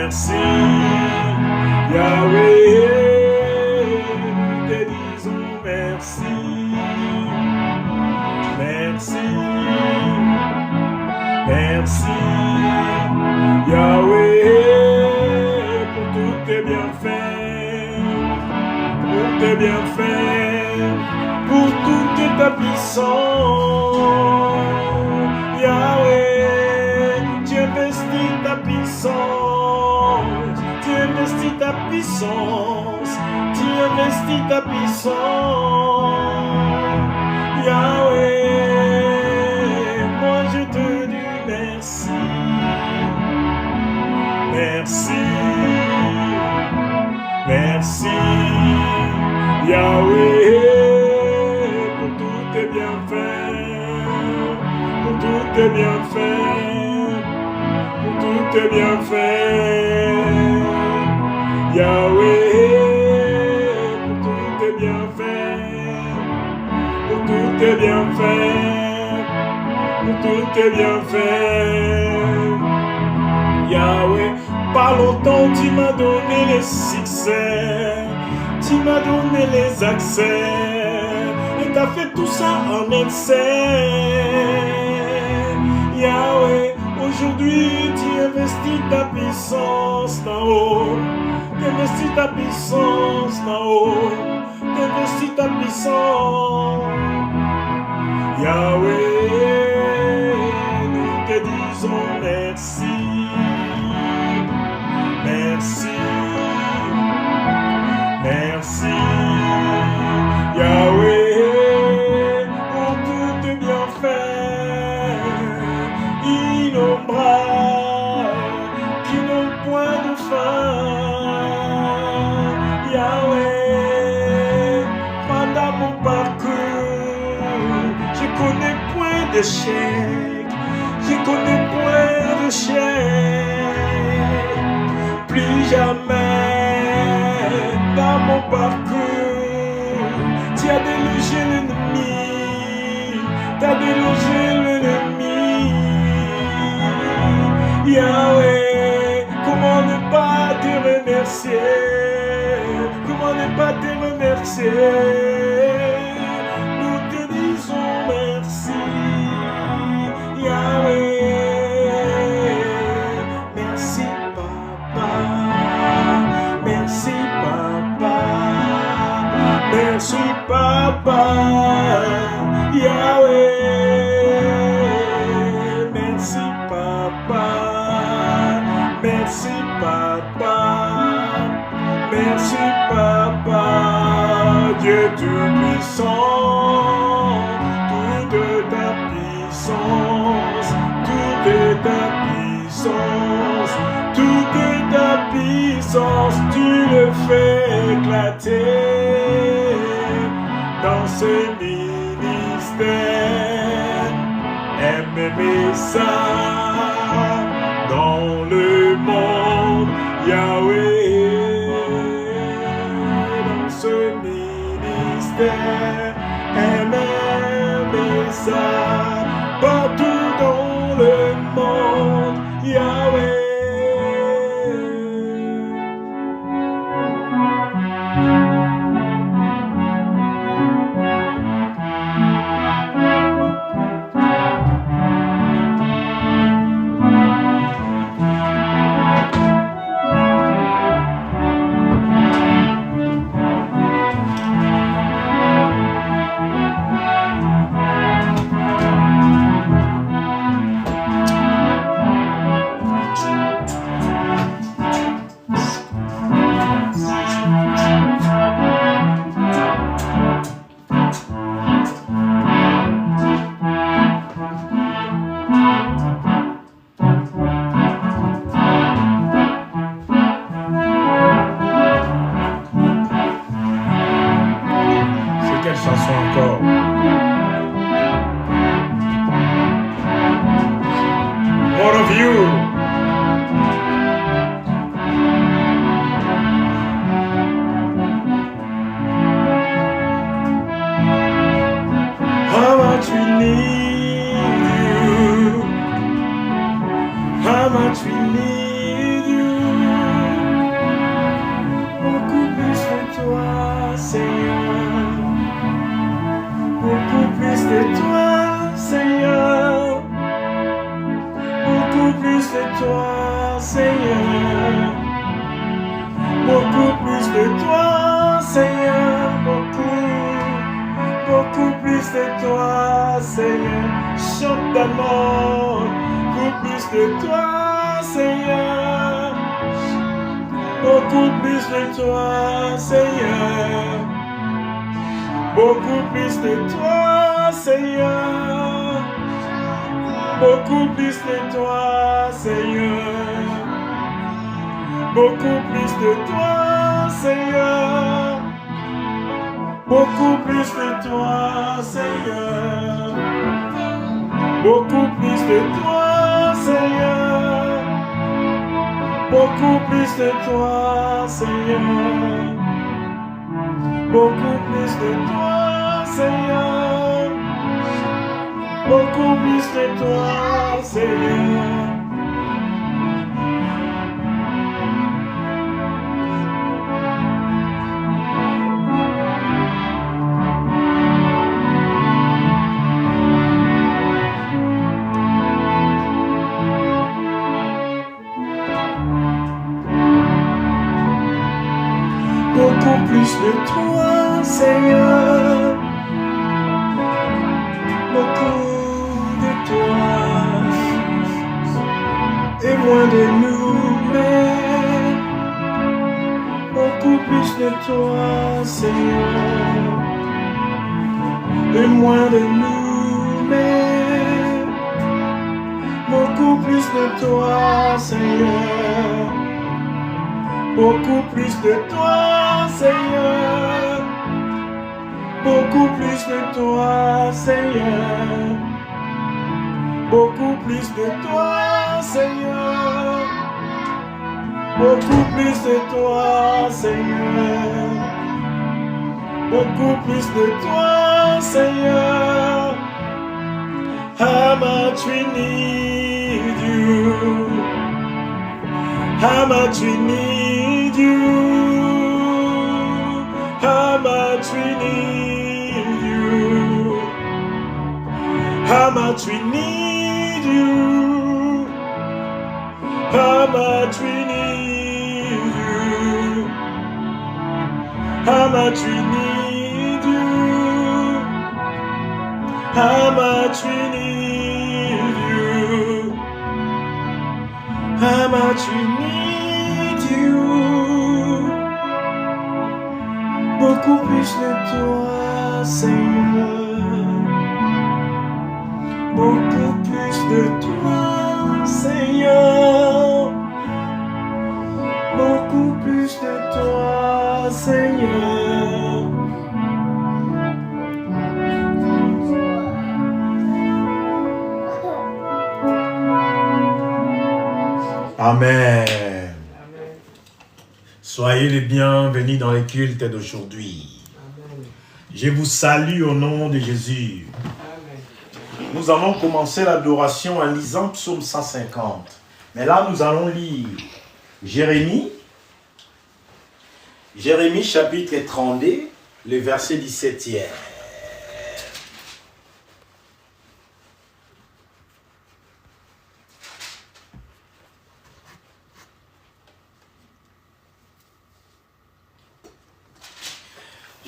merci. Yahweh, nous te disons merci. Merci. Merci. Yahweh, pour tous tes bienfaits. Pour tes bienfaits. Pour toute ta puissance. Yahweh, tu investis ta puissance. Tu investis ta puissance. Tu investis ta puissance. Yahweh, moi je te dis merci. Merci. Merci. Yahweh, pour tous tes bienfaits. Pour tous tes bienfaits. Pour tous tes bienfaits. Yahweh, pour tous tes bienfaits. Pour tous tes bienfaits. Pour tous tes bienfaits. Yahweh, pas longtemps tu m'as donné les succès. Tu m'as donné les accès. Et t'as fait tout ça en excès. Yahweh, aujourd'hui tu investis ta puissance d'en haut. Tu investis ta puissance d'en haut. Tu investis ta puissance. Yahweh, nous te disons merci. Merci. Merci. Yahweh, pour tous tes bienfaits innombrables qui n'ont point de fin. Yahweh, pendant mon parcours, je connais point d'échec. Je connais point d'échec. Plus jamais dans mon parcours, tu as délogé l'ennemi, tu as délogé l'ennemi. Yahweh, comment ne pas te remercier? Comment ne pas te remercier? Nous te disons merci. Yahweh, merci Papa. Merci Papa, merci Papa, Yahweh, merci Papa, merci Papa, merci Papa, Dieu Tout-Puissant, toute ta puissance, toute ta puissance, toute ta puissance, tu le fais éclater dans ce ministère. Aimez ça dans le monde, Yahweh, dans ce ministère. Aimez ça partout dans le monde, Yahweh. de toi, Seigneur. Beaucoup plus de toi, Seigneur. Beaucoup plus de toi, Seigneur. Beaucoup plus de toi, Seigneur. Beaucoup plus de toi, Seigneur. Beaucoup plus de toi, Seigneur. Beaucoup plus de toi, Seigneur. Beaucoup plus de toi, Seigneur. Beaucoup plus de toi, Seigneur. Beaucoup plus de toi, Seigneur. Beaucoup plus de toi, Seigneur. Beaucoup de toi. Et moins de nous, mais beaucoup plus de toi, Seigneur. Et moins de nous, mais beaucoup plus de toi, Seigneur. Beaucoup plus de toi, Seigneur. Beaucoup plus de toi, Seigneur. Beaucoup plus de toi, Seigneur. Beaucoup plus de toi, Seigneur. Beaucoup plus de toi, Seigneur. How much we need you. How much we need you. How much we need you. How much we need you. How much we need you. How much we need you. How much we need you. How much we need you. Beaucoup plus de toi, Seigneur. Beaucoup plus de toi, Seigneur. Beaucoup plus de toi, Seigneur. Amen. Soyez les bienvenus dans les cultes d'aujourd'hui. Je vous salue au nom de Jésus. Amen. Nous allons commencer l'adoration en lisant Psaume 150. Mais là, nous allons lire Jérémie chapitre 32, le verset 17e.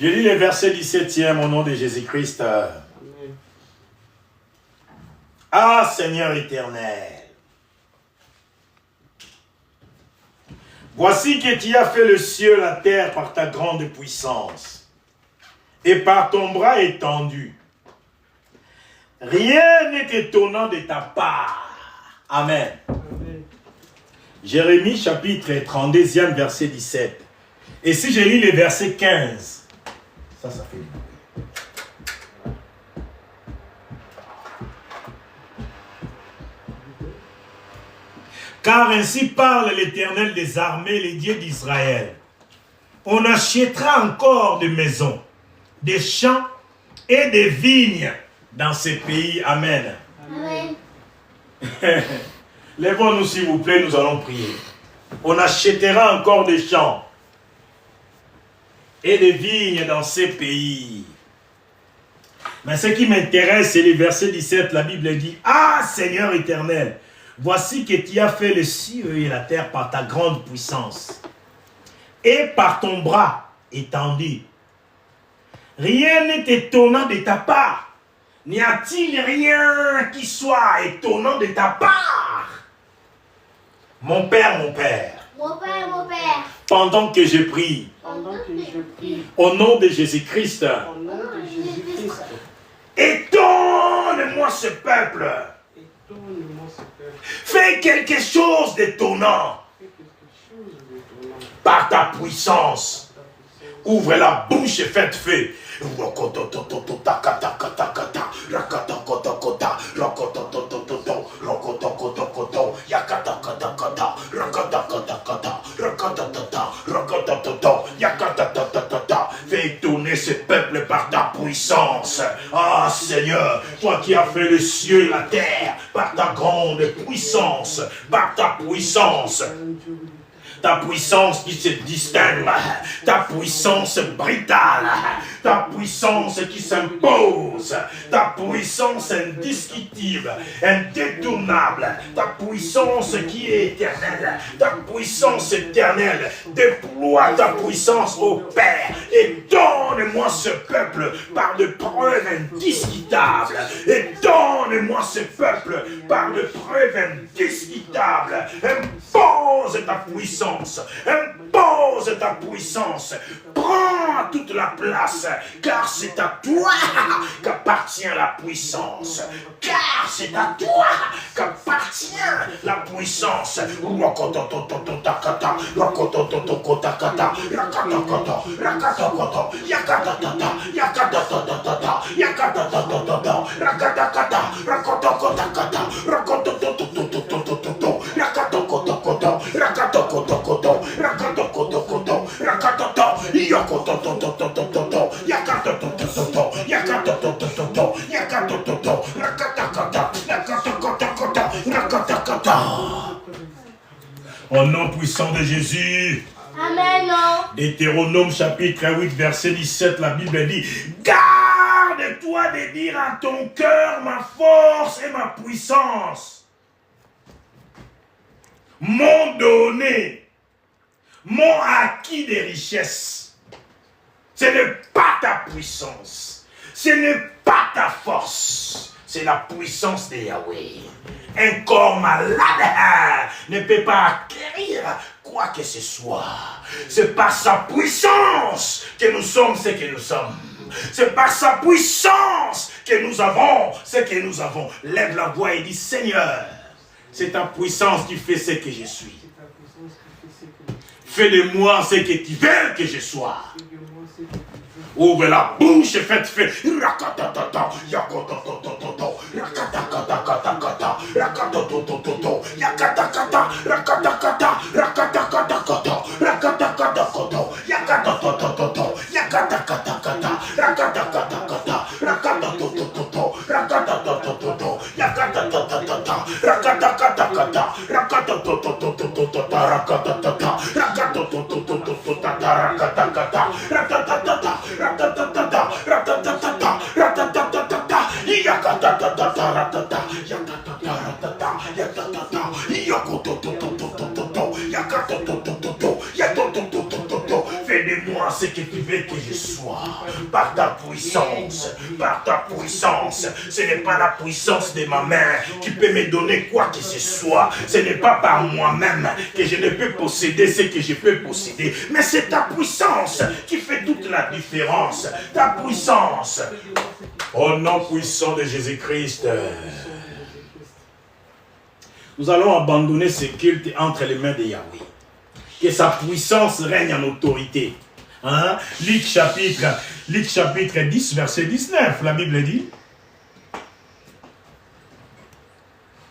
Je lis le verset 17e au nom de Jésus-Christ. Amen. Ah, Seigneur éternel, voici que tu as fait le ciel, la terre par ta grande puissance et par ton bras étendu. Rien n'est étonnant de ta part. Amen. Amen. Jérémie chapitre 32e verset 17. Et si je lis le verset 15, ça fait du bruit. Car ainsi parle l'Éternel des armées, les dieux d'Israël. On achètera encore des maisons, des champs et des vignes dans ces pays. Amen. Amen. Lèvons-nous s'il vous plaît, nous allons prier. On achètera encore des champs et des vignes dans ces pays. Mais ce qui m'intéresse, c'est le verset 17. La Bible dit: ah, Seigneur éternel, voici que tu as fait le ciel et la terre par ta grande puissance et par ton bras étendu. Rien n'est étonnant de ta part. N'y a-t-il rien qui soit étonnant de ta part? Mon Père, mon Père. Mon Père, mon Père. Pendant que je prie. Au nom de Jésus-Christ. Étonne-moi ce peuple. Fais quelque chose d'étonnant. Par ta puissance. Ouvre la bouche et faites feu. Fais étonner ce peuple par ta puissance. Ah Seigneur, toi qui as fait les cieux et la terre, par ta grande puissance, par ta puissance. Ta puissance qui se distingue, ta puissance brutale, ta puissance qui s'impose, ta puissance indiscutible, indétournable, ta puissance qui est éternelle, ta puissance éternelle. Déploie ta puissance au Père et donne-moi ce peuple par de preuves indiscutables. Et donne-moi ce peuple par de preuves indiscutables. Impose ta puissance. Impose ta puissance. Prends toute la place, car c'est à toi qu'appartient la puissance. Car c'est à toi qu'appartient la puissance. Au nom puissant de Jésus. Amen. Deutéronome chapitre 8 verset 17, la Bible dit: garde-toi de dire à ton cœur ma force et ma puissance m'ont donné, m'ont acquis des richesses. Ce n'est pas ta puissance, ce n'est pas ta force, c'est la puissance de Yahweh. Un corps malade ne peut pas acquérir quoi que ce soit. C'est par sa puissance que nous sommes ce que nous sommes. C'est par sa puissance que nous avons ce que nous avons. Lève la voix et dis: Seigneur, c'est ta puissance qui fait ce que je suis. Fais de moi ce que tu veux que je sois. Ouvre la bouche et faites feu. Fais de moi ce que tu veux que je sois. Par ta puissance, par ta puissance. Ce n'est pas la puissance de ma main qui peut me donner quoi que ce soit. Ce n'est pas par moi-même que je ne peux posséder ce que je peux posséder. Mais c'est ta puissance qui fait toute la différence. Ta puissance. Au nom puissant de Jésus-Christ. Nous allons abandonner ce culte entre les mains de Yahweh. Que sa puissance règne en autorité. Hein? Luc chapitre 10, verset 19, la Bible dit: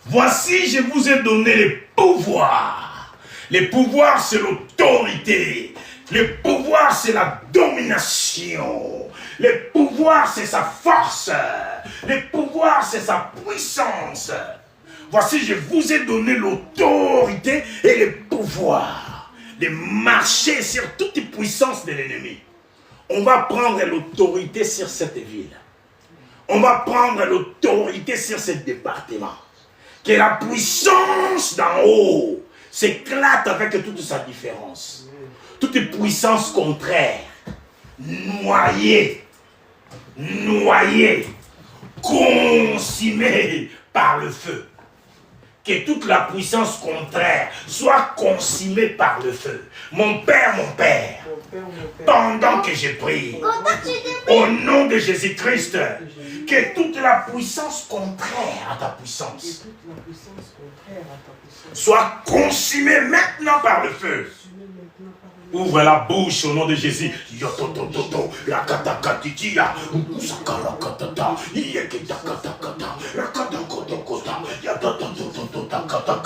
voici, je vous ai donné les pouvoirs. Les pouvoirs, c'est l'autorité. Les pouvoirs, c'est la domination. Les pouvoirs, c'est sa force. Les pouvoirs, c'est sa puissance. Voici, je vous ai donné l'autorité et les pouvoirs de marcher sur toute puissance de l'ennemi. On va prendre l'autorité sur cette ville. On va prendre l'autorité sur ce département. Que la puissance d'en haut s'éclate avec toute sa différence. Toute puissance contraire, noyée, consumée par le feu. que toute la puissance contraire soit consumée par le feu. Mon Père, pendant que je prie, au nom de Jésus-Christ, que toute la puissance contraire à ta puissance soit consumée maintenant par le feu. Ouvre la bouche au nom de Jésus. Yototototo, rakatakatikia, usakarakatata, yeketakata, rakatakotakota, yatatotototakata,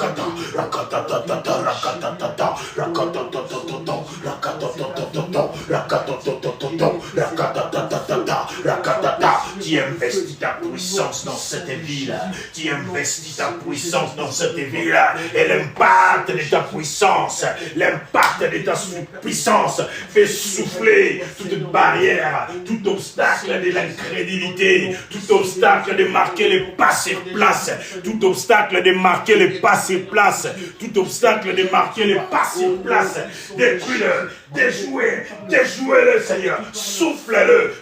rakatatata, rakatatata, rakatatototo, rakatatototo, rakatatototo, rakatatata, rakatata. Tu investis ta puissance dans cette ville. Tu investis ta puissance dans cette ville. Et l'impact de ta puissance, l'impact de ta puissance fait souffler toute barrière, tout obstacle de l'incrédulité, tout obstacle de marquer les pas sur place, tout obstacle de marquer les pas sur place, tout obstacle de marquer les pas sur place. Détruis-le, déjouez-le Seigneur, souffle-le,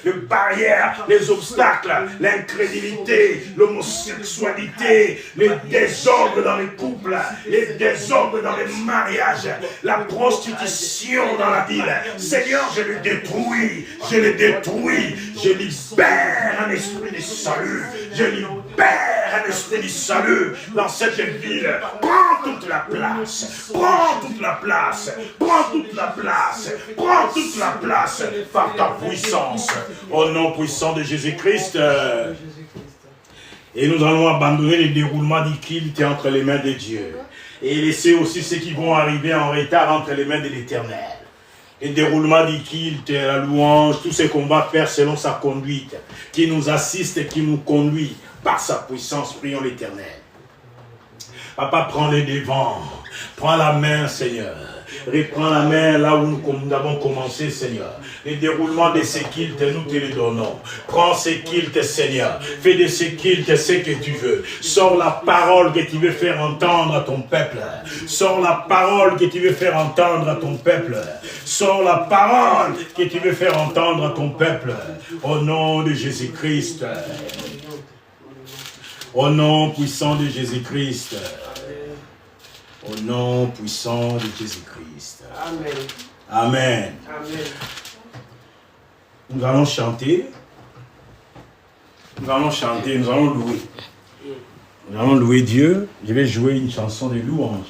les barrières, les obstacles, l'incrédulité, l'homosexualité, les désordres dans les couples, les désordres dans les mariages, la prostitution dans la ville. Seigneur, je le détruis, je libère un esprit de salut, je libère un esprit de salut dans cette ville. Prends toute la place, par ta puissance, au nom puissant de Jésus-Christ. Et nous allons abandonner le déroulement du culte entre les mains de Dieu. Et laisser aussi ceux qui vont arriver en retard entre les mains de l'Éternel. Le déroulement du culte, la louange, tout ce qu'on va faire selon sa conduite, qui nous assiste et qui nous conduit par sa puissance, prions l'Éternel. Papa, prends les devants, prends la main, Seigneur. Reprends la main là où nous avons commencé, Seigneur. Le déroulement de ces cultes, nous te le donnons. Prends ces cultes, Seigneur. Fais de ces cultes ce que tu veux. Sors la parole que tu veux faire entendre à ton peuple. Sors la parole que tu veux faire entendre à ton peuple. Sors la parole que tu veux faire entendre à ton peuple. Au nom de Jésus-Christ. Au nom puissant de Jésus-Christ. Au nom puissant de Jésus-Christ. Amen. Amen. Amen. Nous allons chanter. Nous allons louer. Nous allons louer Dieu. Je vais jouer une chanson de louange.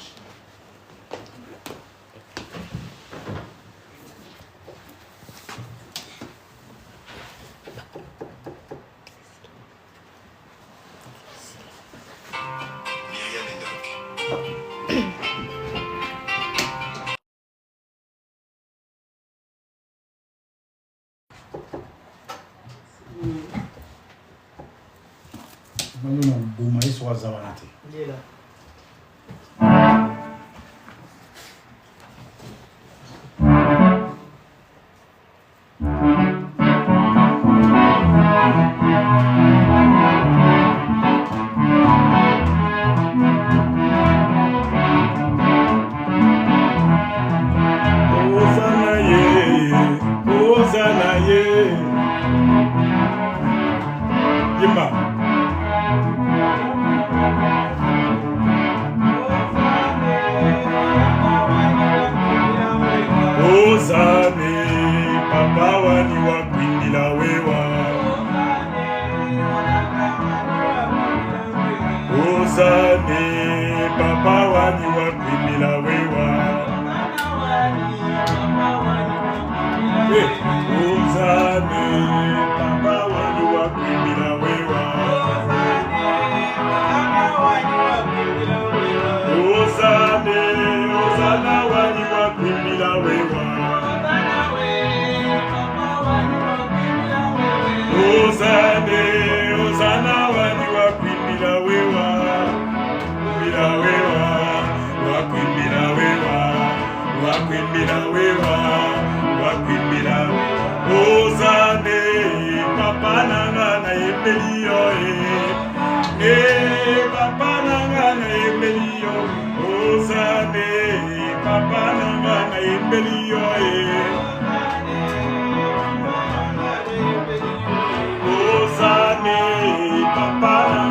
Papa,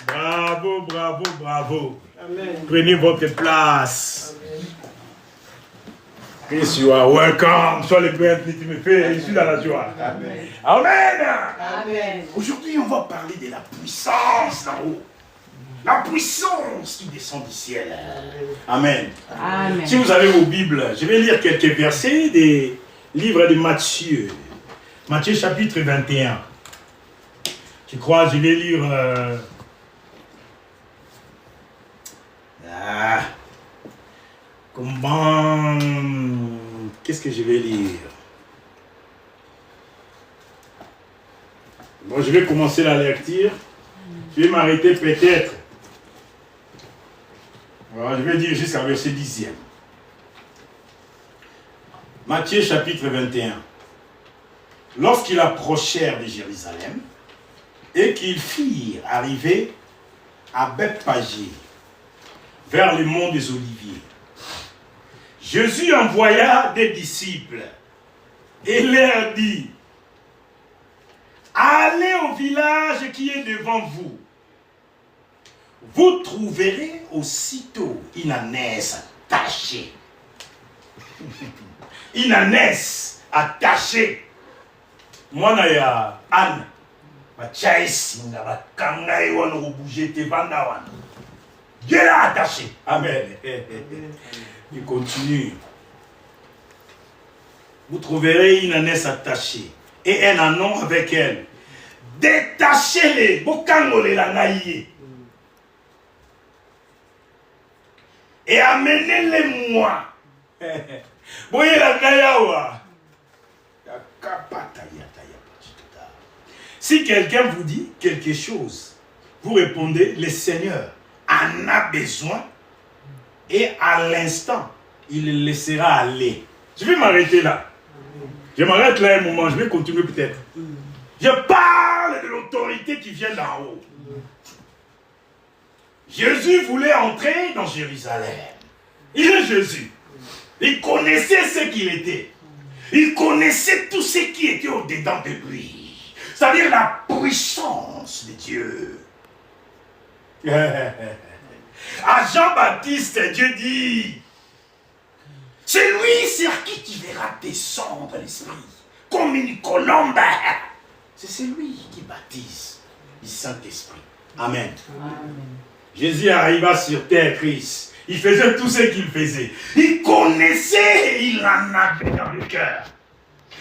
Bravo, bravo, bravo. Amen. Prenez votre place. Chris, you are welcome. Sois le bienvenu, tu me fais. Je suis dans la joie. Amen. Amen. Amen. Aujourd'hui, on va parler de la puissance d'en haut. La puissance qui descend du ciel. Amen. Amen. Si vous avez vos Bibles, je vais lire quelques versets des livres de Matthieu. Matthieu chapitre 21. Je crois, je vais lire... comment... Qu'est-ce que je vais lire? Bon, je vais commencer la lecture. Je vais m'arrêter peut-être. Voilà, je vais dire jusqu'à verset 10e. Matthieu chapitre 21. Lorsqu'ils approchèrent de Jérusalem et qu'ils firent arriver à Bethphagée, vers le mont des Oliviers, Jésus envoya des disciples et leur dit: allez au village qui est devant vous. Vous trouverez aussitôt une ânesse attachée. Une ânesse attachée. Moi, je suis Anne. Dieu l'a attaché. Amen. Il continue. Vous trouverez une ânesse attachée et un ânon avec elle. Détachez-les. Et amenez-les moi. Voyez la gaïawa. Si quelqu'un vous dit quelque chose, vous répondez: le Seigneur en a besoin, et à l'instant, il le laissera aller. Je vais m'arrêter là. Je m'arrête là un moment, je vais continuer peut-être. Je parle de l'autorité qui vient d'en haut. Jésus voulait entrer dans Jérusalem. Il est Jésus. Il connaissait ce qu'il était. Il connaissait tout ce qui était au-dedans de lui. C'est-à-dire la puissance de Dieu. À Jean-Baptiste, Dieu dit: c'est lui sur qui tu verras descendre l'Esprit, comme une colombe. C'est celui qui baptise du Saint-Esprit. Amen. Amen. Jésus arriva sur terre, Christ. Il faisait tout ce qu'il faisait. Il connaissait et il en avait dans le cœur.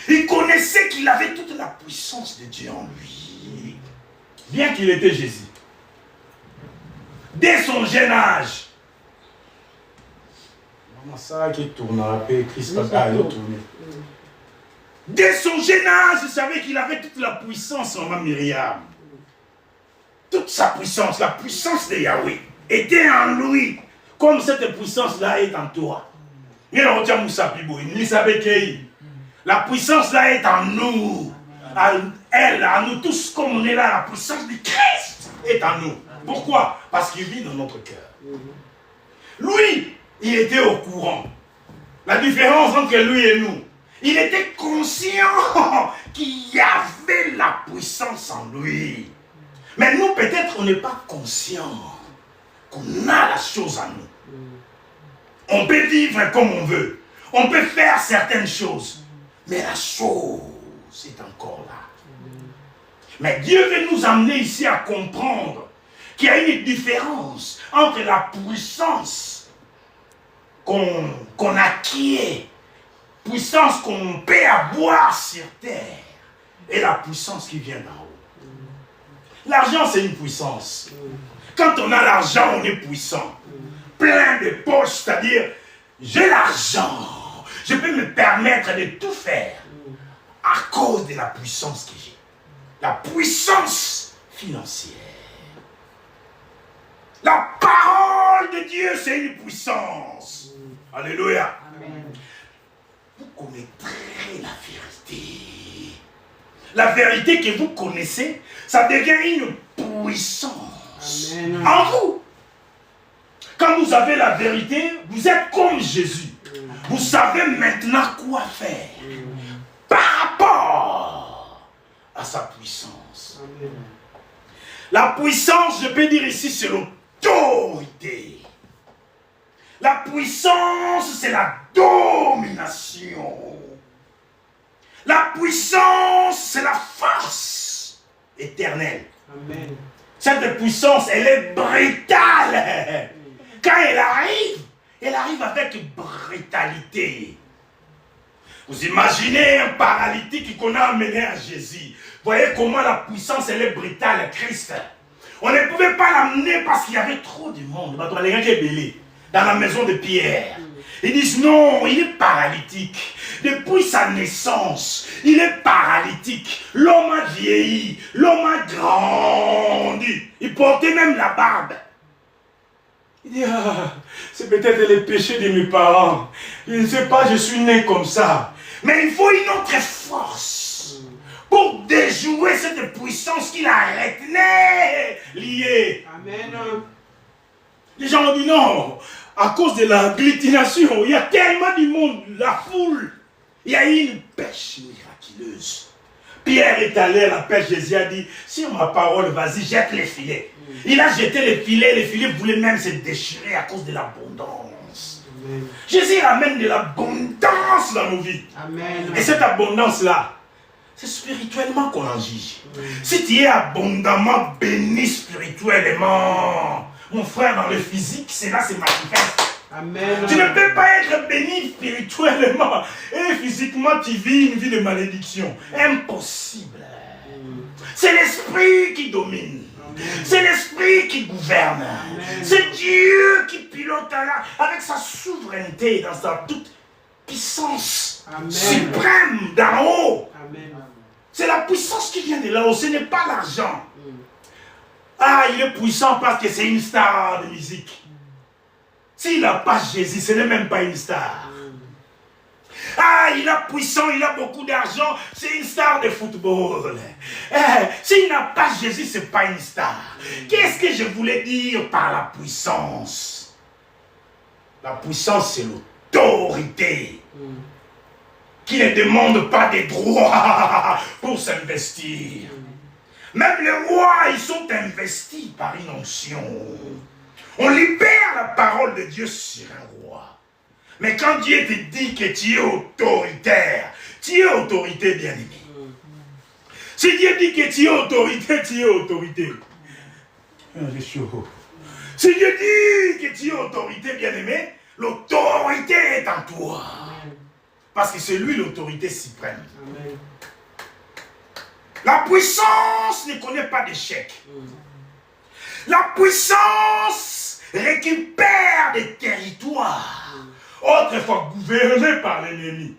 Il connaissait qu'il avait toute la puissance de Dieu en lui. Bien qu'il était Jésus. Dès son jeune âge. Ça qui tourne, Christ a tourné. Dès son jeune âge, il savait qu'il avait toute la puissance, maman Myriam. Toute sa puissance, la puissance de Yahweh, était en lui. Comme cette puissance-là est en toi. La puissance-là est en nous. Elle, à nous tous, comme on est là, la puissance du Christ est en nous. Pourquoi? Parce qu'il vit dans notre cœur. Lui, il était au courant. La différence entre lui et nous, il était conscient qu'il y avait la puissance en lui. Mais nous, peut-être, on n'est pas conscient qu'on a la chose en nous. On peut vivre comme on veut. On peut faire certaines choses. Mais la chose est encore là. Mais Dieu veut nous amener ici à comprendre qu'il y a une différence entre la puissance qu'on acquiert, puissance qu'on peut avoir sur terre, et la puissance qui vient d'en haut. L'argent, c'est une puissance. Quand on a l'argent, on est puissant. Plein de poches, c'est-à-dire, j'ai l'argent. Je peux me permettre de tout faire à cause de la puissance que j'ai. La puissance financière. La parole de Dieu, c'est une puissance. Alléluia. Amen. Vous connaîtrez la vérité. La vérité que vous connaissez, ça devient une puissance. Amen. En vous. Quand vous avez la vérité, vous êtes comme Jésus. Vous savez maintenant quoi faire par rapport à sa puissance. Amen. La puissance, je peux dire ici, c'est l'autorité. La puissance, c'est la domination. La puissance, c'est la force éternelle. Amen. Cette puissance, elle est brutale. Quand elle arrive avec brutalité. Vous imaginez un paralytique qu'on a amené à Jésus. Voyez comment la puissance, elle est brutale, Christ. On ne pouvait pas l'amener parce qu'il y avait trop de monde. Dans la maison de Pierre. Ils disent non, il est paralytique. Depuis sa naissance, il est paralytique. L'homme a vieilli, l'homme a grandi. Il portait même la barbe. Il dit, ah, c'est peut-être les péchés de mes parents. Je ne sais pas, je suis né comme ça. Mais il faut une autre force pour déjouer cette puissance qu'il a retenue, liée. Amen. Les gens ont dit non, à cause de l'agglutination, il y a tellement du monde, la foule. Il y a eu une pêche miraculeuse. Pierre est allé à la pêche, Jésus a dit, sur ma parole, vas-y, jette les filets. Il a jeté les filets voulaient même se déchirer à cause de l'abondance. Jésus ramène de l'abondance dans nos vies. Amen. Et cette abondance-là, c'est spirituellement qu'on en juge. Si tu es abondamment béni spirituellement, mon frère, dans le physique, c'est là, c'est manifeste. Amen. Tu ne peux pas être béni spirituellement et physiquement tu vis une vie de malédiction. Impossible. C'est l'esprit qui domine. C'est l'esprit qui gouverne. C'est Dieu qui pilote avec sa souveraineté dans sa toute puissance. Amen. Suprême d'en haut. C'est la puissance qui vient de là-haut. Ce n'est pas l'argent. Ah, il est puissant parce que c'est une star de musique. S'il n'a pas Jésus, ce n'est même pas une star. Ah, il est puissant, il a beaucoup d'argent, c'est une star de football. S'il n'a pas Jésus, ce n'est pas une star. Qu'est-ce que je voulais dire par la puissance? La puissance, c'est l'autorité qui ne demande pas des droits pour s'investir. Même les rois, ils sont investis par une onction. On libère la parole de Dieu sur un roi. Mais quand Dieu te dit que tu es autoritaire, tu es autorité, bien-aimé. Si Dieu dit que tu es autorité, tu es autorité. J'ai chaud. Si Dieu dit que tu es autorité, bien-aimé, l'autorité est en toi. Parce que c'est lui l'autorité suprême. Amen. La puissance ne connaît pas d'échec. La puissance récupère des territoires, autrefois gouvernés par l'ennemi.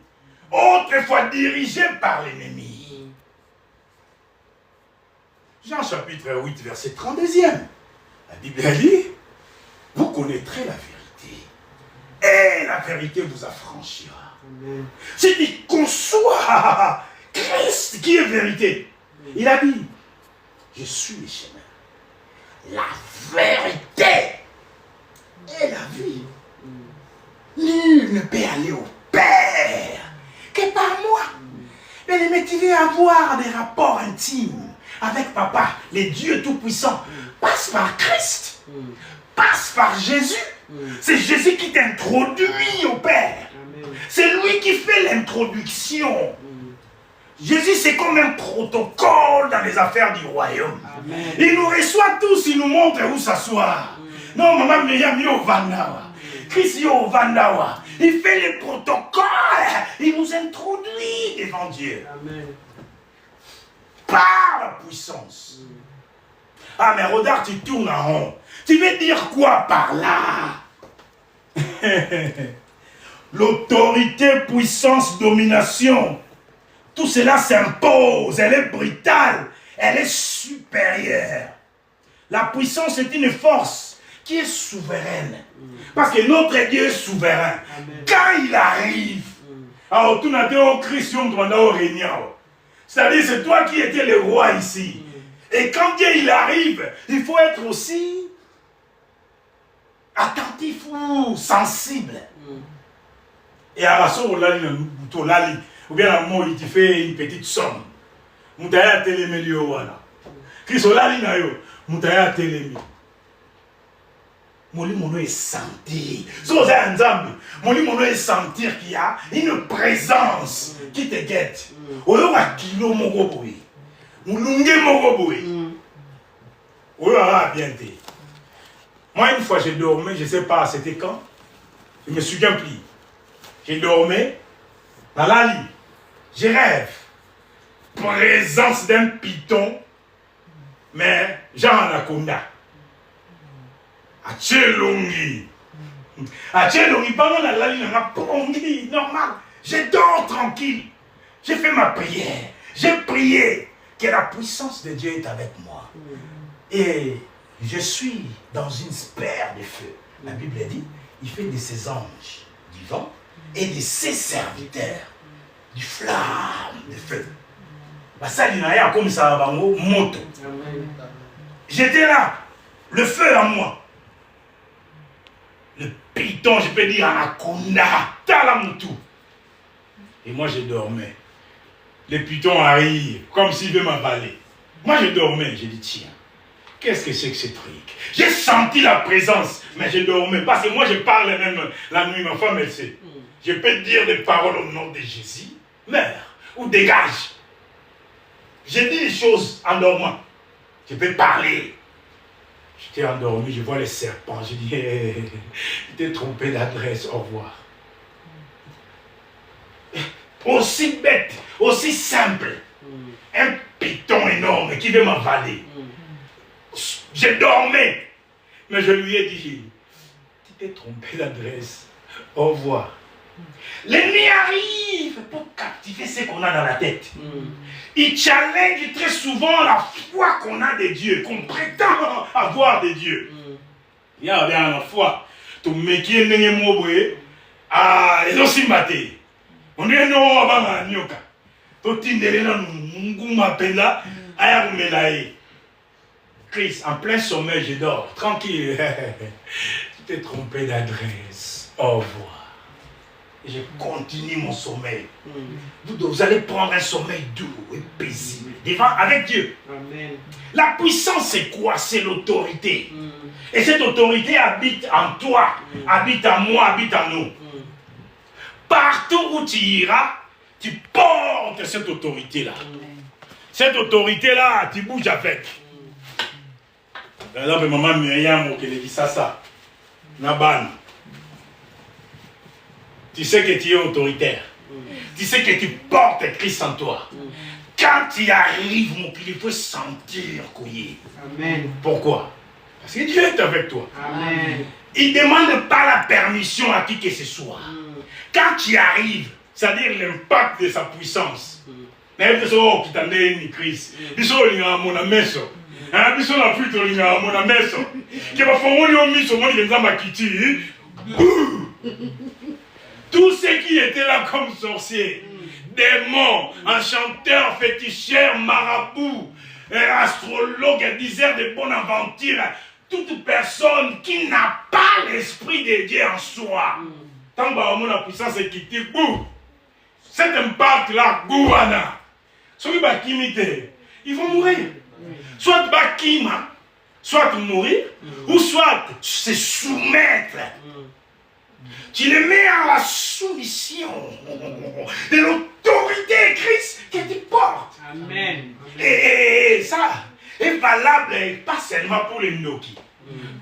autrefois dirigés par l'ennemi. Jean chapitre 8, verset 32e. La Bible a dit, vous connaîtrez la vérité, et la vérité vous affranchira. C'est dit qu'on soit Christ qui est vérité. Il a dit, je suis le chemin, la vérité et la vie. Nul ne peut aller au Père que par moi. Mais tu veux avoir des rapports intimes avec Papa, le Dieu Tout-Puissant, passe par Christ, passe par Jésus. C'est Jésus qui t'introduit au Père. C'est lui qui fait l'introduction. Jésus, c'est comme un protocole dans les affaires du royaume. Amen. Il nous reçoit tous, il nous montre où s'asseoir. Non, maman, il y a mieux au Vandawa. Christ, au Vandawa. Il fait les protocoles. Il nous introduit devant Dieu. Amen. Par la puissance. Ah, mais regarde, tu tournes en rond. Tu veux dire quoi par là? L'autorité, puissance, domination. Tout cela s'impose, elle est brutale, elle est supérieure. La puissance est une force qui est souveraine. Parce que notre Dieu est souverain. Amen. Quand il arrive, alors tout n'a été au Christ, c'est-à-dire c'est toi qui étais le roi ici. Et quand Dieu il arrive, il faut être aussi attentif ou sensible. Et à la source, ou bien à moi, il te fait une petite somme. Moutaya télémé voilà. Chrisolali na yo, moutaya télémé. Moli mono est senti. Si vous avez un zambi, moli mono est sentir qu'il y a une présence qui te guette. Oyo wa kilo moko boy. Moulunge moko boy. Oyo a bien été. Moi une fois j'ai dormi, je ne sais pas c'était quand. Je me souviens plus. J'ai dormi dans la lit. Je rêve. Présence d'un python, mais genre anaconda. Achelongi. Achelongi, pendant la lit, on a plongé, normal. Je dors tranquille. J'ai fait ma prière. J'ai prié que la puissance de Dieu est avec moi. Et je suis dans une sphère de feu. La Bible dit, il fait de ses anges du vent et de ses serviteurs du flamme de feu. Comme ça, moto. J'étais là, le feu en moi. Le python, je peux dire anaconda, talamutu. Et moi, je dormais. Le python arrive, comme s'il veut m'avaler. Moi, je dormais, j'ai dit, tiens, qu'est-ce que c'est que ce truc? J'ai senti la présence, mais je dormais. Parce que moi, je parle même la nuit, ma femme, elle sait. Je peux dire des paroles au nom de Jésus. Meurs ou dégage. J'ai dit des choses en dormant. Je peux parler. J'étais endormi, je vois les serpents. Je dis, hey, tu t'es trompé d'adresse, au revoir. Aussi bête, aussi simple. Un python énorme qui veut m'avaler. Je dormais. Mais je lui ai dit, tu t'es trompé d'adresse, au revoir. L'ennemi arrive pour captiver ce qu'on a dans la tête. Il challenge très souvent la foi qu'on a de Dieu, qu'on prétend avoir de Dieu. Il y a la foi. Tu me qui est né ah, ils ont si maté. On est non à Nyoka. Tu t'es là, Nguma Penda, Ayamelaï. Christ, en plein sommeil, je dors, tranquille. Tu t'es trompé d'adresse. Au revoir. Et je continue mon sommeil. Vous allez prendre un sommeil doux et paisible devant avec Dieu. Amen. La puissance, c'est quoi? C'est l'autorité. Et cette autorité habite en toi, habite en moi, habite en nous. Partout où tu iras, tu portes cette autorité-là. Cette autorité-là, tu bouges avec. Par exemple, maman Myriam, qui dit ça. Naban. Tu sais que tu es autoritaire. Tu sais que tu portes Christ en toi. Quand tu arrives, mon il faut sentir couiller. Amen. Pourquoi? Parce que Dieu est avec toi. Amen. Il ne demande pas la permission à qui que ce soit. Quand tu arrives, c'est-à-dire l'impact de sa puissance. N'est-ce pas qui t'a donné Christ? Biso linga mona meso. Hein, biso la fuite linga mona meso. Qui va faire au miso mon linga kiti. Tous ceux qui étaient là comme sorciers, démons, enchanteurs, féticheurs, marabouts, astrologues, diseurs de bonne aventure, toute personne qui n'a pas l'esprit de Dieu en soi. Tant que la puissance est quittée, cet impact-là, ceux qui vont imiter, ils vont mourir. Soit bakima, soit mourir, ou soit se soumettre. Tu les mets à la soumission de l'autorité de Christ qui te porte. Amen. Et ça est valable pas seulement pour les Noki,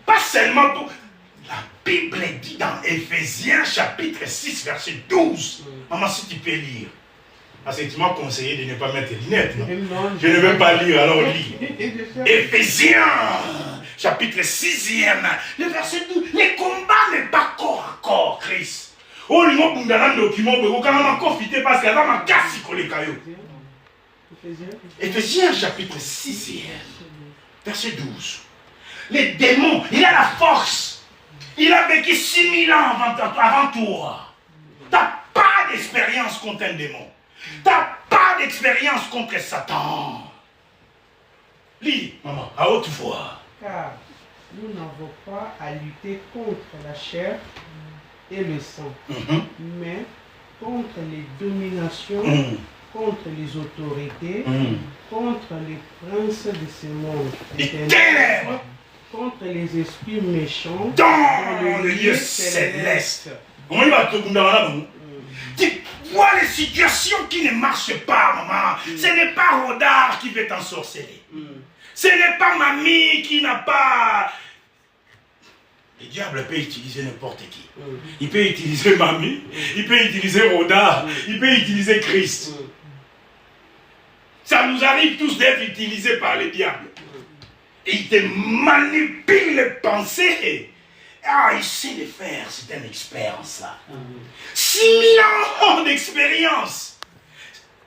pas seulement pour... La Bible dit dans Éphésiens chapitre 6 verset 12. Maman, si tu peux lire. Parce que tu m'as conseillé de ne pas mettre les lunettes. Non? Je ne veux pas lire, alors lis. Éphésiens chapitre 6e, le verset 12. Les combats n'est pas corps à corps, Christ. Oh, il m'a dit un document, quand on m'a confité parce qu'il y a ma casse sur les cailloux. Éphésiens chapitre 6e, verset 12. Les démons, il a la force. Il a vécu 6000 ans avant toi. Tu n'as pas d'expérience contre un démon. Tu n'as pas d'expérience contre Satan. Lis, maman, à haute voix. Car nous n'avons pas à lutter contre la chair et le sang, mais contre les dominations, contre les autorités, contre les princes de ce monde, les ténèbres, contre les esprits méchants dans le lieu céleste. Comment il va te dire? Tu vois les situations qui ne marchent pas, maman. Ce n'est pas Rodard qui veut t'ensorceler. Ce n'est pas mamie qui n'a pas... Le diable peut utiliser n'importe qui. Il peut utiliser mamie, il peut utiliser Rodard, il peut utiliser Christ. Ça nous arrive tous d'être utilisés par le diable. Et il te manipule les pensées. Ah, il sait le faire, c'est un expert en ça. 6000 ans d'expérience.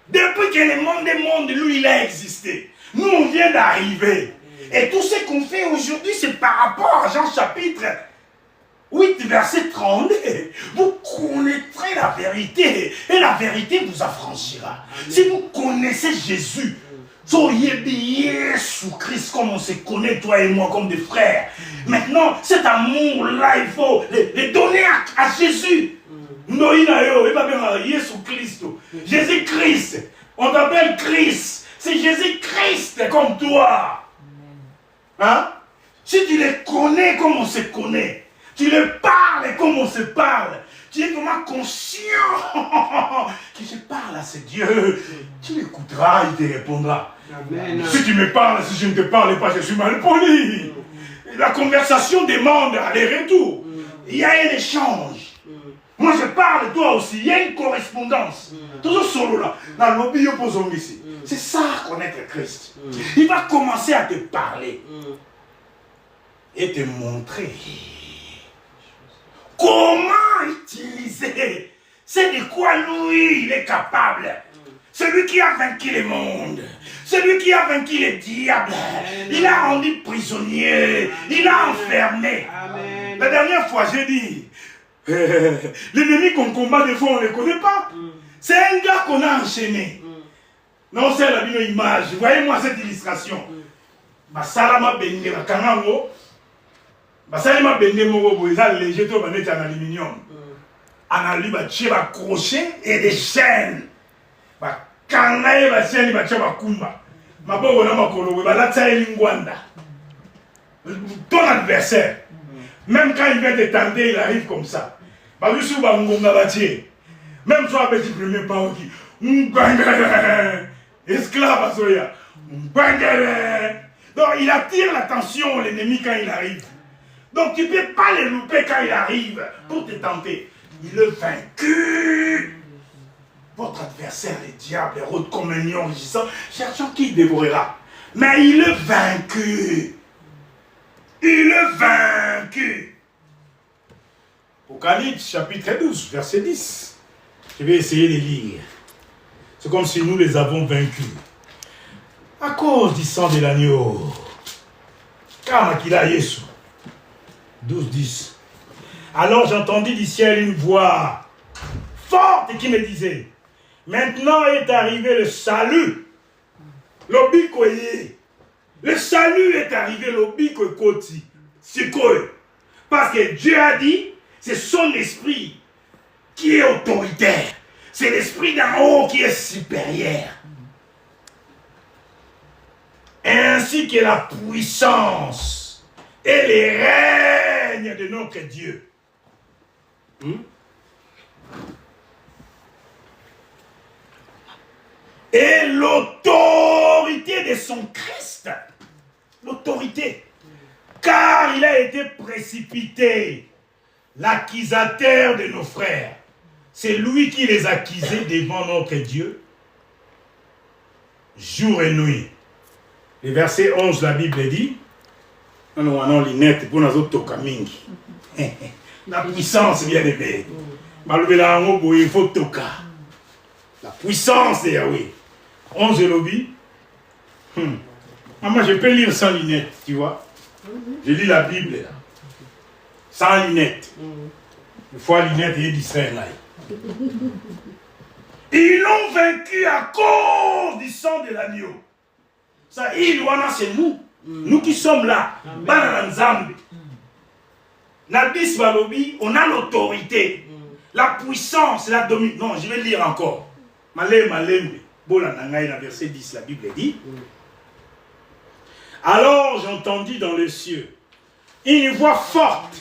Depuis que le monde des mondes, lui, il a existé. Nous, on vient d'arriver. Et tout ce qu'on fait aujourd'hui, c'est par rapport à Jean chapitre 8, verset 32. Vous connaîtrez la vérité, et la vérité vous affranchira. Si vous connaissez Jésus, soyez bien sous Christ comme on se connaît, toi et moi, comme des frères. Maintenant, cet amour-là, il faut le donner à Jésus. Jésus-Christ. On t'appelle Christ. C'est Jésus-Christ comme toi. Hein? Si tu les connais comme on se connaît, tu les parles comme on se parle, tu es vraiment conscient que je parle à ce Dieu, tu l'écouteras, il te répondra. Amen. Si tu me parles, si je ne te parle pas, je suis mal poli. La conversation demande aller-retour. Il y a un échange. Moi je parle, toi aussi, il y a une correspondance. Toujours solo là. C'est ça, connaître Christ. Il va commencer à te parler et te montrer comment utiliser. C'est de quoi lui, il est capable. Celui qui a vaincu le monde. Celui qui a vaincu le diable. Il a rendu prisonnier. Il a enfermé. Amen. La dernière fois, j'ai dit, l'ennemi qu'on combat des fois, on ne le connaît pas. C'est un gars qu'on a enchaîné. Non, c'est la même image. Voyez-moi cette illustration. Basalama bende bakangango. Basalama bende moko boza léger to banet en aluminium. Analy ba tie ba crochet et des chaînes. Ba kangaye ba chaîne ba tie ba kumba. Maboko na makolo ba latsa elingwanda. Ton adversaire, même quand il vient te tenter, il arrive comme ça. Ba yusu ba ngonga ba tie. Même toi petit premier pas qui esclave à Soya. Donc il attire l'attention de l'ennemi quand il arrive. Donc tu ne peux pas le louper quand il arrive pour te tenter. Il est vaincu. Votre adversaire, le diable, rôde comme un lion rugissant, cherchant qui dévorera. Mais il est vaincu. Il est vaincu. Apocalypse chapitre 12, verset 10. Je vais essayer de lire. C'est comme si nous les avons vaincus. À cause du sang de l'agneau. Kamakila Yesu. 12-10. Alors j'entendis du ciel une voix forte qui me disait, maintenant est arrivé le salut. L'obikoye. Le salut est arrivé, l'obikokoti. C'est quoi? Parce que Dieu a dit, c'est son esprit qui est autoritaire. C'est l'esprit d'en haut qui est supérieur. Ainsi que la puissance et les règnes de notre Dieu. Et l'autorité de son Christ. L'autorité. Car il a été précipité, l'accusateur de nos frères. C'est lui qui les accusait devant notre Dieu, jour et nuit. Le verset 11, la Bible dit, la puissance, bien aimé. Il faut toka. La puissance de Yahweh. 11 lobby. Maman, je peux lire sans lunettes, tu vois. Je lis la Bible là. Sans lunettes. Une fois lunettes et d'Israël là. Ils l'ont vaincu à cause du sang de l'agneau. Ça, c'est nous. Nous qui sommes là. On a l'autorité, la puissance, la domination. Non, je vais lire encore. Verset 10, la Bible dit. Alors j'entendis dans les cieux une voix forte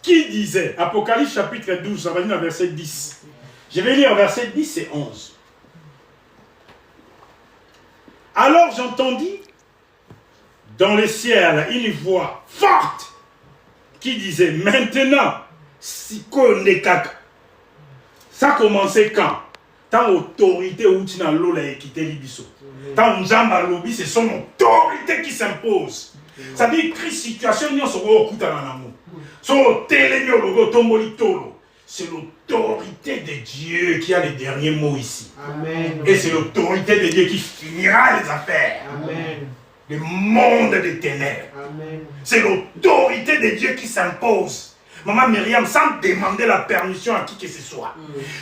qui disait, Apocalypse chapitre 12, ça va dire verset 10. Je vais lire verset 10 et 11. Alors j'entendis dans le ciel une voix forte qui disait, maintenant, ça a commencé quand? Tant autorité ou tina lola et quitté libiso. Tant njamba lobby, c'est son autorité qui s'impose. Ça dit que situation n'y a pas c'est l'autorité de Dieu qui a les derniers mots ici. Amen. Et c'est l'autorité de Dieu qui finira les affaires. Amen. Le monde des ténèbres. C'est l'autorité de Dieu qui s'impose. Maman Myriam, sans demander la permission à qui que ce soit.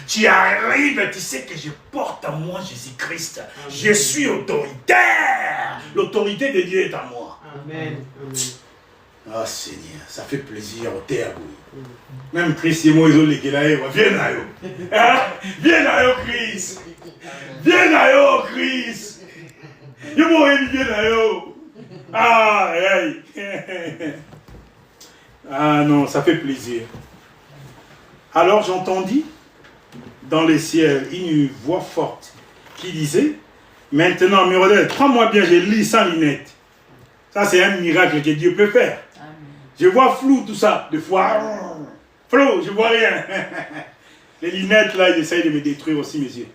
Tu arrives, tu sais que je porte à moi Jésus-Christ. Je suis autoritaire. L'autorité de Dieu est à moi. Amen. Ah Seigneur, ça fait plaisir au terre. Même Christ et moi, ils ont les guélaïs. Viens à eux. Viens à eux, Christ. Viens à eux, Christ. Viens à eux. Ah, hey. Ah non, ça fait plaisir. Alors j'entendis dans les ciels une voix forte qui disait, maintenant, Myrodel, prends-moi bien, je lis sans lunettes. Ça, c'est un miracle que Dieu peut faire. Amen. Je vois flou tout ça, des fois. Flou, je vois rien. Les lunettes, là, ils essayent de me détruire aussi mes yeux.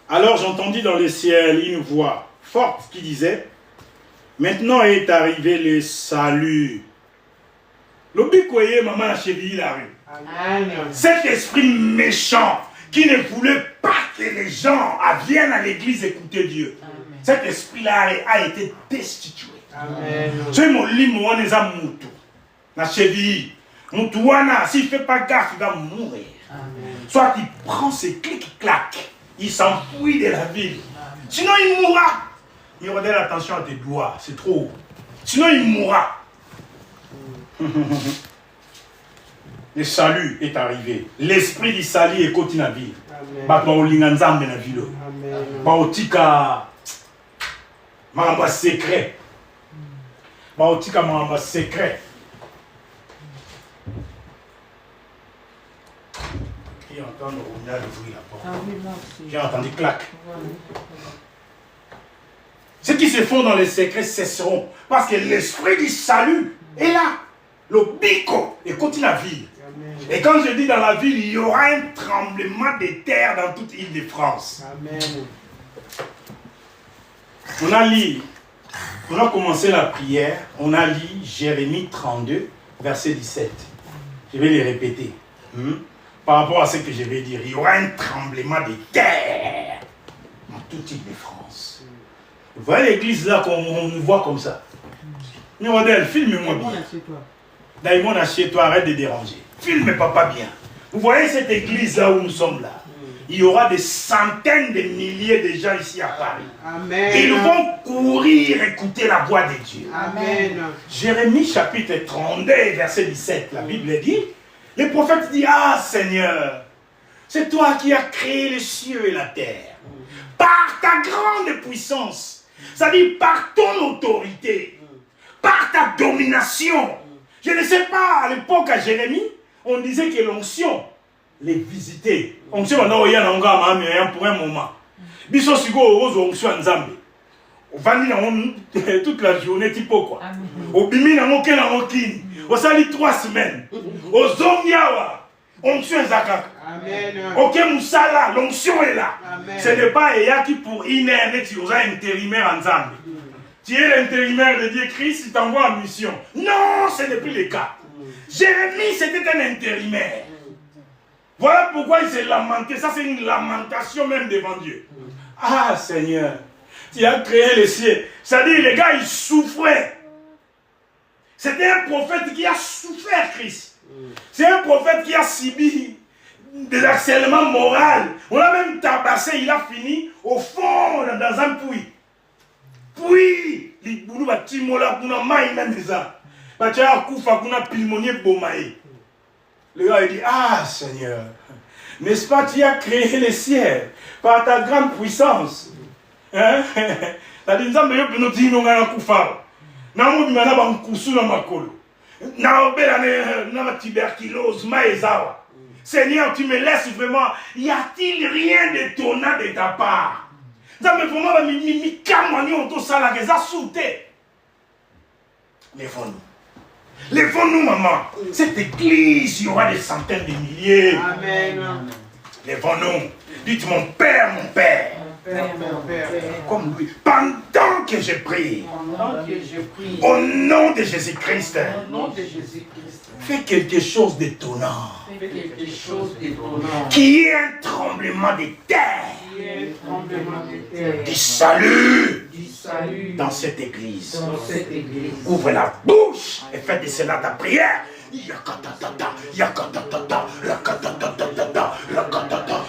Alors j'entendis dans les ciels une voix forte qui disait, maintenant est arrivé le salut. L'obikoye, maman a chéri la rue. Cet esprit méchant qui ne voulait pas que les gens viennent à l'église écouter Dieu. Amen. Cet esprit-là a été destitué. C'est mon lit, moi, les amours. La cheville. Moutouana, s'il ne fait pas gaffe, il va mourir. Amen. Soit il prend ses clics-clacs, il s'enfuit de la ville. Amen. Sinon, il mourra. Il redonne attention à tes doigts, c'est trop. Sinon, il mourra. Le salut est arrivé. L'esprit du salut est côté na ville. Amen. Mamba secret. Baotika mamba secret. Qui entend le rognard ouvrir la porte. J'ai entendu clac. Ceux qui se font dans les secrets cesseront. Parce que l'esprit du salut est là. Le bico est côté la ville. Et quand je dis dans la ville, il y aura un tremblement de terre dans toute l'île de France. Amen. On a commencé la prière, on a lu Jérémie 32, verset 17. Je vais les répéter. par rapport à ce que je vais dire, il y aura un tremblement de terre dans toute l'Île-de-France. Vous voyez l'église là qu'on nous voit comme ça. Modèle, filme-moi bien. Daïmon, assieds-toi, arrête de déranger. Filme papa bien. Vous voyez cette église là où nous sommes là. Il y aura des centaines de milliers de gens ici à Paris. Amen. Ils vont courir écouter la voix de Dieu. Amen. Jérémie chapitre 32, verset 17, la Bible dit, le prophète dit, ah Seigneur, c'est toi qui as créé les cieux et la terre. Par ta grande puissance, c'est-à-dire par ton autorité, par ta domination. Je ne sais pas, à l'époque à Jérémie, on disait que l'onction les visiter. Onction on a un pour un moment. Biso sigo onction nzambe. On va dire toute la journée type quoi. Au bimi na moke na mokini. On sali 3 semaines. Au zongiawa onction zakaka. Amen. OK musala l'onction est là. Ce n'est pas Eyaki pour une heure tu as intérimaire nzambe. Tu es l'intérimaire de Dieu, Christ t'envoie en mission. Non, ce n'est plus le cas. Jérémie, c'était un intérimaire. Voilà pourquoi il s'est lamenté. Ça, c'est une lamentation même devant Dieu. Ah, Seigneur, tu as créé les cieux. C'est-à-dire, les gars, ils souffraient. C'était un prophète qui a souffert, Christ. C'est un prophète qui a subi des harcèlements moraux. On l'a même tabassé, il a fini au fond, dans un puits. Puis, les boulous va timola kuna mai même ça. Ba tia kufa kuna pulmonier bomaé. Le gars il dit ah Seigneur, n'est-ce pas tu as créé les cieux par ta grande puissance. Hein? La nzambe yo pino tino ngana kufa. Na mo bimana ba nkusu na makolo. Na obela na tuberculose maezawa. Seigneur, tu me laisses vraiment. Y a-t-il rien d'étonnant de ta part? Lèvons-nous. Lèvons-nous, maman. Cette église, il y aura des centaines de milliers. Amen. Lèvons-nous. Dites mon Père, mon Père. Mon Père. Comme lui. Pendant que je prie. Au nom de Jésus-Christ. Fais quelque chose d'étonnant. Qui est un tremblement de terre. Du salut dans cette église. Ouvre la bouche et fais de cela ta prière.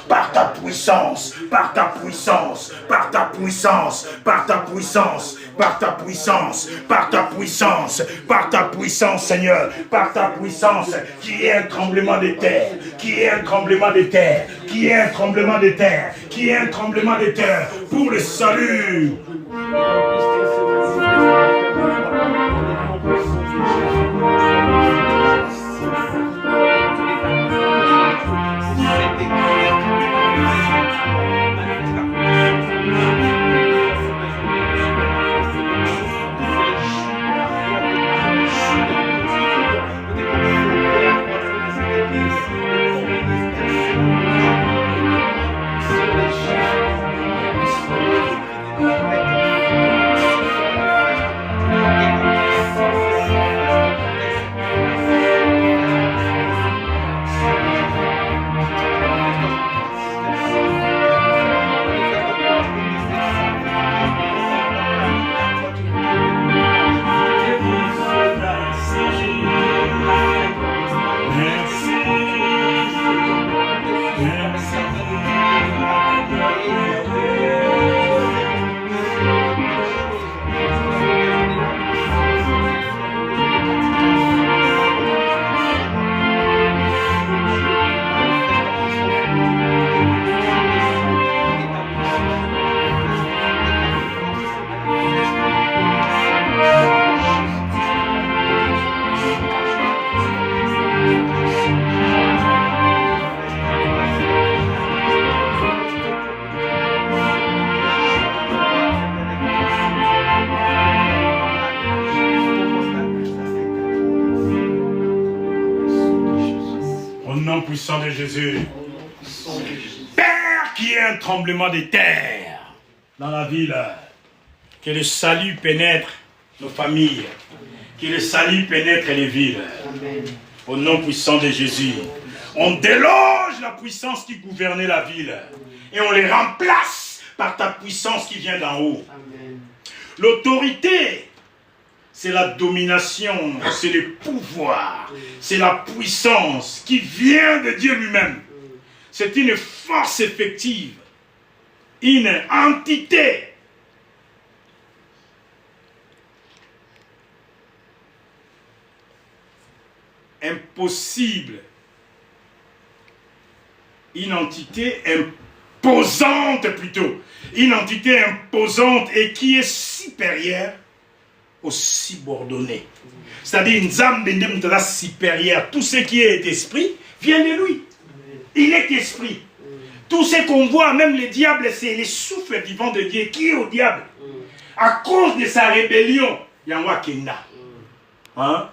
Par ta puissance, par ta puissance, par ta puissance, par ta puissance, par ta puissance, par ta puissance, par ta puissance, Seigneur, par ta puissance, qui est un tremblement de terre, qui est un tremblement de terre, qui est un tremblement de terre, qui est un tremblement de terre pour le salut. Puissant de Jésus. Père, qui est un tremblement de terre dans la ville, que le salut pénètre nos familles, que le salut pénètre les villes. Au nom puissant de Jésus, On déloge la puissance qui gouvernait la ville. Et on les remplace par ta puissance qui vient d'en haut. L'autorité, c'est la domination, c'est le pouvoir, c'est la puissance qui vient de Dieu lui-même. C'est une force effective, une entité. Impossible. Une entité imposante plutôt. Une entité imposante et qui est supérieure aux subordonnés. C'est-à-dire une âme supérieure. Tout ce qui est esprit vient de lui. Il est esprit. Tout ce qu'on voit, même le diable, c'est le souffle vivant de Dieu qui est au diable. À cause de sa rébellion, il y a un Kenda. Hein?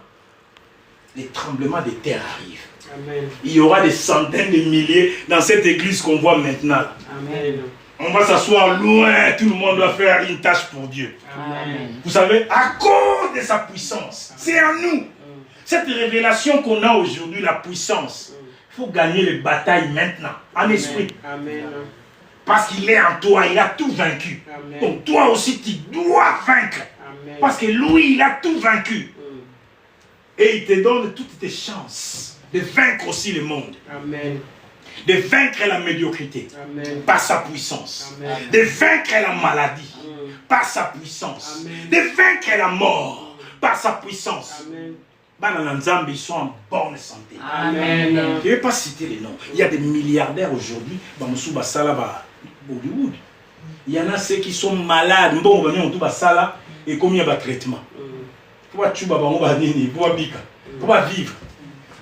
Les tremblements de terre arrivent. Amen. Il y aura des centaines de milliers dans cette église qu'on voit maintenant. Amen. On va s'asseoir loin, tout le monde doit faire une tâche pour Dieu. Amen. Vous savez, à cause de sa puissance, c'est en nous. Cette révélation qu'on a aujourd'hui, la puissance, il faut gagner les batailles maintenant, en esprit. Amen. Parce qu'il est en toi, il a tout vaincu. Amen. Donc toi aussi, tu dois vaincre. Amen. Parce que lui, il a tout vaincu. Et il te donne toutes tes chances de vaincre aussi le monde. Amen. De vaincre la médiocrité. Amen. Par sa puissance. Amen. De vaincre la maladie. Amen. Par sa puissance. Amen. De vaincre la mort. Par sa puissance. Amen. Ils sont en bonne santé. Amen. Je ne vais pas citer les noms. Il y a des milliardaires aujourd'hui. Hollywood. Il y en a ceux qui sont malades. Et combien il y a de traitement. Pour vivre.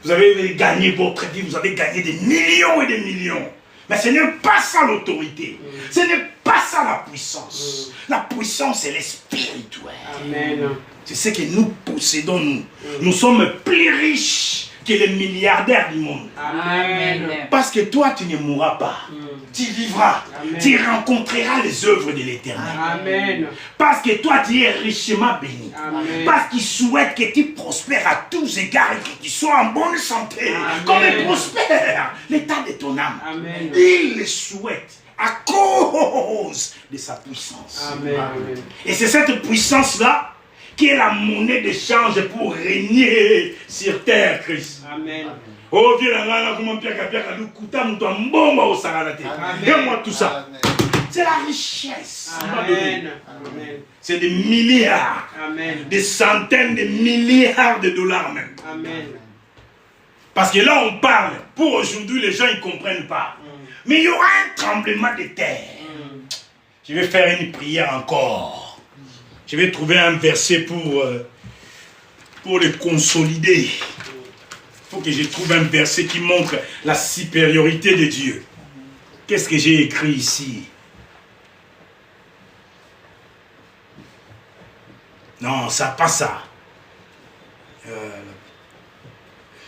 Vous avez gagné votre vie, vous avez gagné des millions et des millions. Mais ce n'est pas ça l'autorité. Ce n'est pas ça la puissance. La puissance, elle est spirituelle. Amen. C'est ce que nous possédons, nous. Nous sommes plus riches que les milliardaires du monde. Amen. Parce que toi, tu ne mourras pas. Tu vivras. Amen. Tu rencontreras les œuvres de l'Éternel. Amen. Parce que toi, tu es richement béni. Amen. Parce qu'il souhaite que tu prospères à tous égards et que tu sois en bonne santé. Amen. Comme il prospère l'état de ton âme. Amen. Il le souhaite à cause de sa puissance. Amen. Amen. Et c'est cette puissance-là qui est la monnaie d'échange pour régner sur terre, Christ. Amen. Oh, viens là, comment moi tout ça. C'est la richesse. Amen. C'est des milliards, amen, des centaines de milliards de dollars même. Amen. Parce que là, on parle. Pour aujourd'hui, les gens ne comprennent pas. Mais il y aura un tremblement de terre. Je vais faire une prière encore. Je vais trouver un verset pour le consolider. Il faut que je trouve un verset qui montre la supériorité de Dieu. Qu'est-ce que j'ai écrit ici? Non, ça pas ça.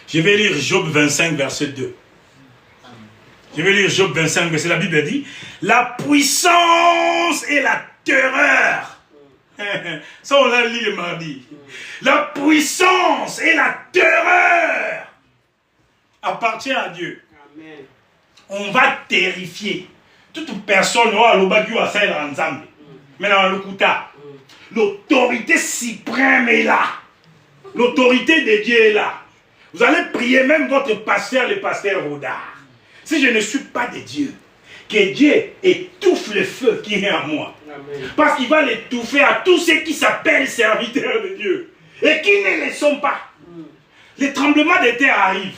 Je vais lire Job 25, verset 2. Je vais lire Job 25, verset. La Bible dit, la puissance et la terreur. Ça, on l'a lu le mardi. La puissance et la terreur appartient à Dieu. Amen. On va terrifier toute personne. Mais dans le Kouta, l'autorité suprême est là. L'autorité de Dieu est là. Vous allez prier même votre pasteur, le pasteur Rodard. Si je ne suis pas de Dieu, que Dieu étouffe le feu qui est en moi. Amen. Parce qu'il va l'étouffer à tous ceux qui s'appellent serviteurs de Dieu et qui ne le sont pas. Les tremblements de terre arrivent.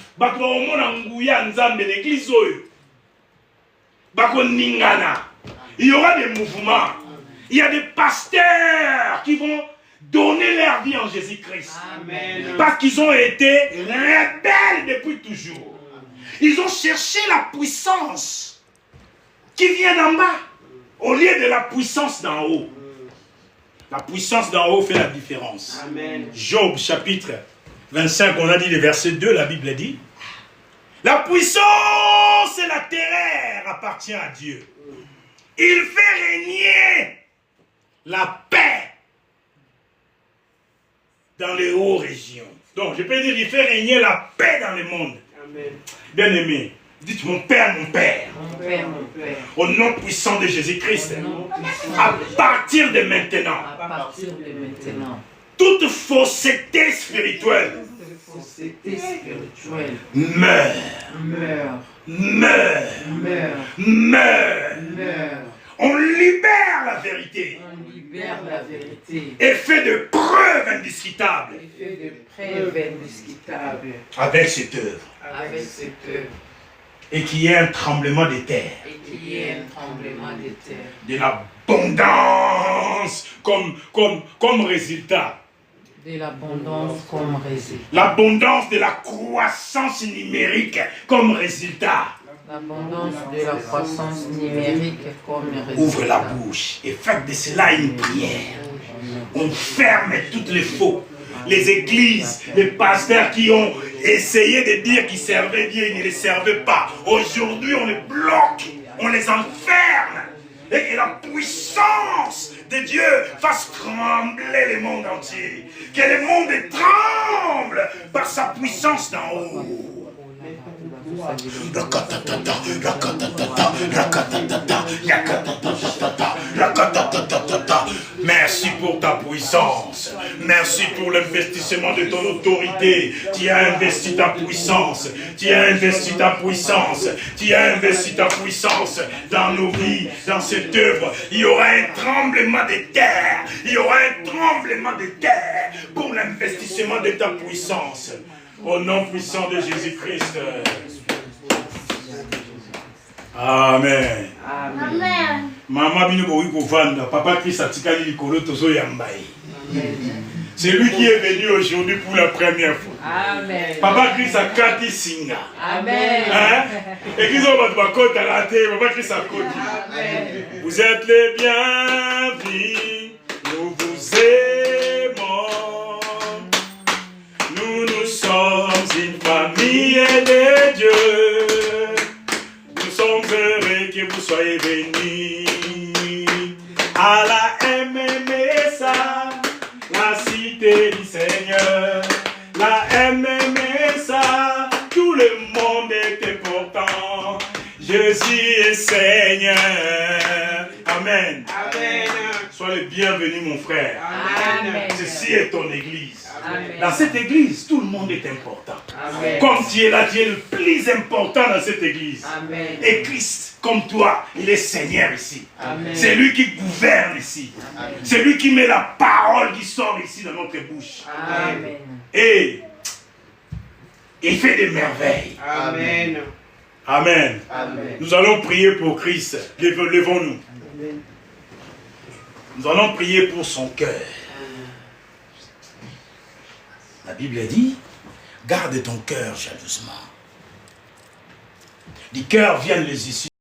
Il y aura des mouvements. Il y a des pasteurs qui vont donner leur vie en Jésus-Christ. Parce qu'ils ont été rebelles depuis toujours. Ils ont cherché la puissance qui vient d'en bas au lieu de la puissance d'en haut. La puissance d'en haut fait la différence. Amen. Job chapitre 25, on a dit le verset 2, la Bible dit, la puissance et la terreur appartient à Dieu. Il fait régner la paix dans les hauts régions. Donc je peux dire, il fait régner la paix dans le monde. Amen. Bien-aimé, dites mon Père, mon Père. Mon Père, mon Père. Au nom puissant de Jésus-Christ. Au nom puissant À de partir de maintenant. À partir de maintenant. Toute fausseté spirituelle. Toute fausseté spirituelle. Meurt. Meurt. Meurt. Meurt. Meurt. Meurt. On libère la vérité. On libère la vérité. Et fait de preuves indiscutables. Et fait de preuves indiscutables. Avec cette œuvre. Avec cette œuvre. Et qu'il y ait un tremblement des terres. Et qu'il y ait un tremblement des terres. De l'abondance comme résultat. De l'abondance comme résultat. L'abondance de la croissance numérique comme résultat. L'abondance de la croissance numérique comme résultat. Ouvre la bouche et faites de cela une prière. On ferme toutes les faux. Les églises, les pasteurs qui ont essayé de dire qu'ils servaient Dieu, ils ne les servaient pas. Aujourd'hui, on les bloque, on les enferme. Et que la puissance de Dieu fasse trembler le monde entier. Que le monde tremble par sa puissance d'en haut. Merci pour ta puissance. Merci pour l'investissement de ton autorité. Tu as investi ta puissance. Tu as investi ta puissance. Tu as investi ta puissance dans nos vies, dans cette œuvre. Il y aura un tremblement de terre. Il y aura un tremblement de terre pour l'investissement de ta puissance. Au nom puissant de Jésus-Christ. Amen. Amen. Maman bino boui kovanda, papa Christ atikali likolo tozo yambaye. C'est lui qui est venu aujourd'hui pour la première fois. Amen. Papa Christ a kati singa. Amen. Hein? Et qu'ils ont battu bakota la terre, papa Christ a koti. Amen. Vous êtes les bienvenus, nous vous aimons. Nous sommes une famille de Dieu. Nous sommes heureux que vous soyez venus à la MMSA, la cité du Seigneur. La MMSA, tout le monde est important. Jésus est Seigneur. Amen. Amen. Sois le bienvenu, mon frère. Amen. Ceci est ton église. Amen. Dans cette église, tout le monde est important. Amen. Comme tu es là, tu es le plus important dans cette église. Amen. Et Christ, comme toi, il est Seigneur ici. Amen. C'est lui qui gouverne ici. C'est lui qui met la parole qui sort ici dans notre bouche. Amen. Et il fait des merveilles. Amen. Amen. Amen. Nous allons prier pour Christ. Levons-nous. Nous allons prier pour son cœur. La Bible dit, garde ton cœur jalousement. Du cœur viennent les issues.